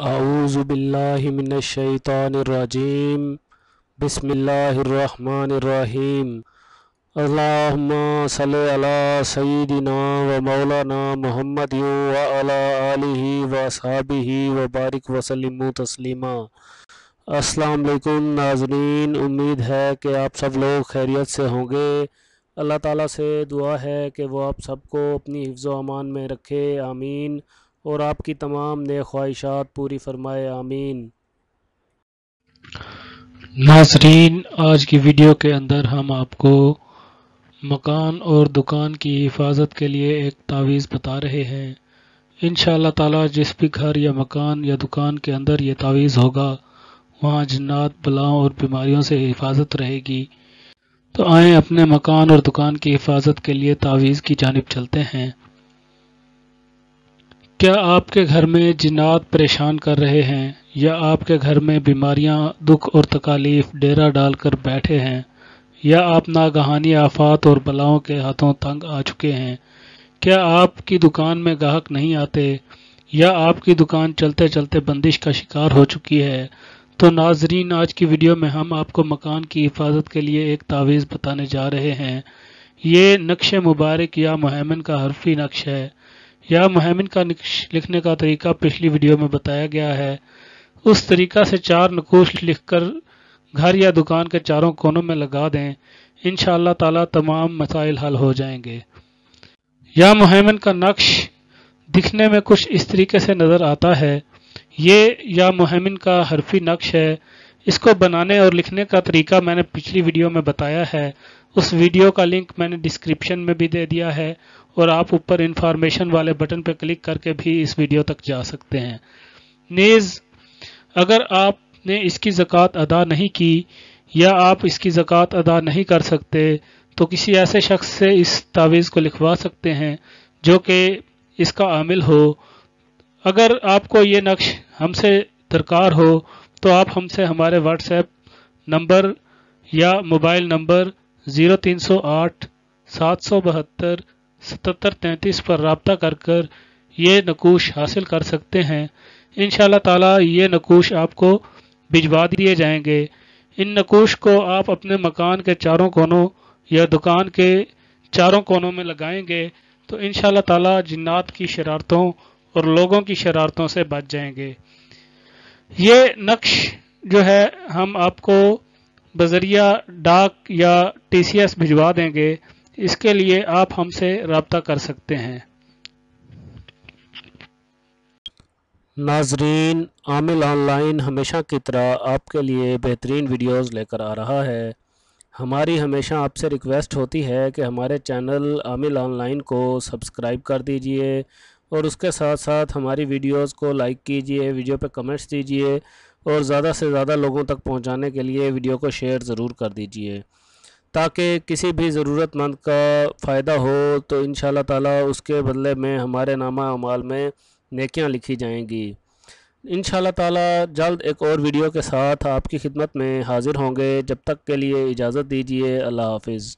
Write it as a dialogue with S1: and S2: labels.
S1: اعوذ باللہ من الشیطان الرجیم بسم اللہ الرحمن الرحیم اللہم صلی علی سیدنا و مولانا محمد و علی آلہ و اصحابہ و بارک وسلم تسلیما۔ السلام علیکم ناظرین، امید ہے کہ آپ سب لوگ خیریت سے ہوں گے۔ اللہ تعالیٰ سے دعا ہے کہ وہ آپ سب کو اپنی حفظ و امان میں رکھے، آمین، اور آپ کی تمام نیک خواہشات پوری فرمائے، آمین۔
S2: ناظرین، آج کی ویڈیو کے اندر ہم آپ کو مکان اور دکان کی حفاظت کے لیے ایک تعویذ بتا رہے ہیں۔ انشاءاللہ تعالی جس بھی گھر یا مکان یا دکان کے اندر یہ تعویذ ہوگا وہاں جنات، بلاؤں اور بیماریوں سے حفاظت رہے گی۔ تو آئیں اپنے مکان اور دکان کی حفاظت کے لیے تعویذ کی جانب چلتے ہیں۔ کیا آپ کے گھر میں جنات پریشان کر رہے ہیں یا آپ کے گھر میں بیماریاں، دکھ اور تکالیف ڈیرا ڈال کر بیٹھے ہیں، یا آپ ناگہانی آفات اور بلاؤں کے ہاتھوں تنگ آ چکے ہیں؟ کیا آپ کی دکان میں گاہک نہیں آتے یا آپ کی دکان چلتے چلتے بندش کا شکار ہو چکی ہے؟ تو ناظرین، آج کی ویڈیو میں ہم آپ کو مکان کی حفاظت کے لیے ایک تعویذ بتانے جا رہے ہیں۔ یہ نقش مبارک یا مہمن کا حرفی نقش ہے۔ یا مہمن کا نقش لکھنے کا طریقہ پچھلی ویڈیو میں بتایا گیا ہے۔ اس طریقہ سے 4 نقوش لکھ کر گھر یا دکان کے چاروں کونوں میں لگا دیں، انشاءاللہ تعالی تمام مسائل حل ہو جائیں گے۔ یا مہمن کا نقش دکھنے میں کچھ اس طریقے سے نظر آتا ہے۔ یہ یا مہمن کا حرفی نقش ہے۔ اس کو بنانے اور لکھنے کا طریقہ میں نے پچھلی ویڈیو میں بتایا ہے۔ اس ویڈیو کا لنک میں نے ڈسکرپشن میں بھی دے دیا ہے، اور آپ اوپر انفارمیشن والے بٹن پہ کلک کر کے بھی اس ویڈیو تک جا سکتے ہیں۔ نیز اگر آپ نے اس کی زکوٰۃ ادا نہیں کی یا آپ اس کی زکوٰۃ ادا نہیں کر سکتے تو کسی ایسے شخص سے اس تعویذ کو لکھوا سکتے ہیں جو کہ اس کا عامل ہو۔ اگر آپ کو یہ نقش ہم سے درکار ہو تو آپ ہم سے ہمارے واٹس ایپ نمبر یا موبائل نمبر 0308 772 7733 پر رابطہ کر کر یہ نقوش حاصل کر سکتے ہیں۔ انشاءاللہ تعالی یہ نقوش آپ کو بھجوا دیے جائیں گے۔ ان نقوش کو آپ اپنے مکان کے چاروں کونوں یا دکان کے چاروں کونوں میں لگائیں گے تو انشاءاللہ تعالی جنات کی شرارتوں اور لوگوں کی شرارتوں سے بچ جائیں گے۔ یہ نقش جو ہے ہم آپ کو بذریعہ ڈاک یا TCS بھجوا دیں گے۔ اس کے لیے آپ ہم سے رابطہ کر سکتے ہیں۔
S1: ناظرین، عامل آن لائن ہمیشہ کی طرح آپ کے لیے بہترین ویڈیوز لے کر آ رہا ہے۔ ہماری ہمیشہ آپ سے ریکویسٹ ہوتی ہے کہ ہمارے چینل عامل آن لائن کو سبسکرائب کر دیجئے، اور اس کے ساتھ ساتھ ہماری ویڈیوز کو لائک کیجئے، ویڈیو پہ کمنٹس دیجئے، اور زیادہ سے زیادہ لوگوں تک پہنچانے کے لیے ویڈیو کو شیئر ضرور کر دیجئے، تاکہ کسی بھی ضرورت مند کا فائدہ ہو تو انشاءاللہ تعالی اس کے بدلے میں ہمارے نامہ اعمال میں نیکیاں لکھی جائیں گی۔ انشاءاللہ تعالی جلد ایک اور ویڈیو کے ساتھ آپ کی خدمت میں حاضر ہوں گے۔ جب تک کے لیے اجازت دیجیے، اللہ حافظ۔